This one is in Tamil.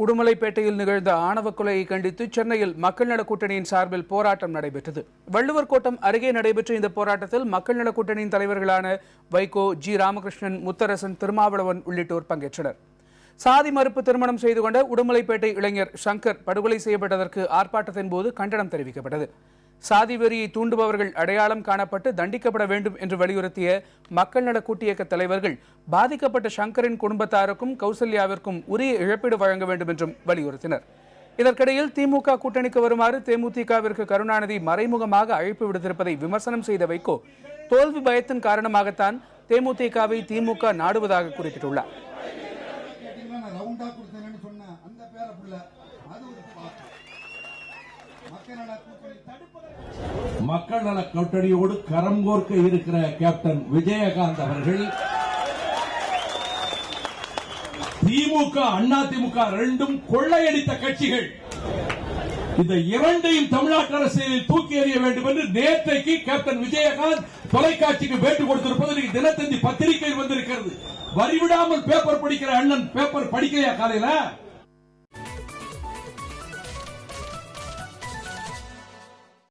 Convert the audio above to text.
உடுமலைப்பேட்டையில் நிகழ்ந்த ஆணவ கொலையை கண்டித்து சென்னையில் மக்கள் நல கூட்டணியின் சார்பில் போராட்டம் நடைபெற்றது. வள்ளுவர் கோட்டம் அருகே நடைபெற்ற இந்த போராட்டத்தில் மக்கள் நல கூட்டணியின் தலைவர்களான வைகோ, ஜி. ராமகிருஷ்ணன், முத்தரசன், திருமாவளவன் உள்ளிட்டோர் பங்கேற்றனர். சாதி மறுப்பு திருமணம் செய்து கொண்ட உடுமலைப்பேட்டை இளைஞர் சங்கர் படுகொலை செய்யப்பட்டதற்கு ஆர்ப்பாட்டத்தின் போது கண்டனம் தெரிவிக்கப்பட்டது. சாதி வெறியை தூண்டுபவர்கள் அடையாளம் காணப்பட்டு தண்டிக்கப்பட வேண்டும் என்று வலியுறுத்திய மக்கள் நல கூட்டியக்க தலைவர்கள் பாதிக்கப்பட்ட சங்கரின் குடும்பத்தாருக்கும் கௌசல்யாவிற்கும் உரிய இழப்பீடு வழங்க வேண்டும் என்றும் வலியுறுத்தினர். இதற்கிடையில் திமுக கூட்டணிக்கு வருமாறு தேமுதிகவிற்கு கருணாநிதி மறைமுகமாக அழைப்பு விடுத்திருப்பதை விமர்சனம் செய்த வைகோ, தோல்வி பயத்தின் காரணமாகத்தான் தேமுதிகவை திமுக நாடுவதாக குறிப்பிட்டுள்ளார். மக்கள் நல கூட்டணியோடு கரம் கோர்க்க இருக்கிற கேப்டன் விஜயகாந்த் அவர்கள் திமுக, அதிமுக ரெண்டும் கொள்ளையடித்த கட்சிகள். இந்த இரண்டையும் தமிழ்நாட்டு அரசியலில் தூக்கி எறிய வேண்டும் என்று நேற்றைக்கு கேப்டன் விஜயகாந்த் தொலைக்காட்சிக்கு பேட்டி கொடுத்திருப்பது தினத்தந்தி பத்திரிகையில் வந்திருக்கிறது. வரிவிடாமல் பேப்பர் படிக்கிற அண்ணன் பேப்பர் படிக்கலையா காலையில?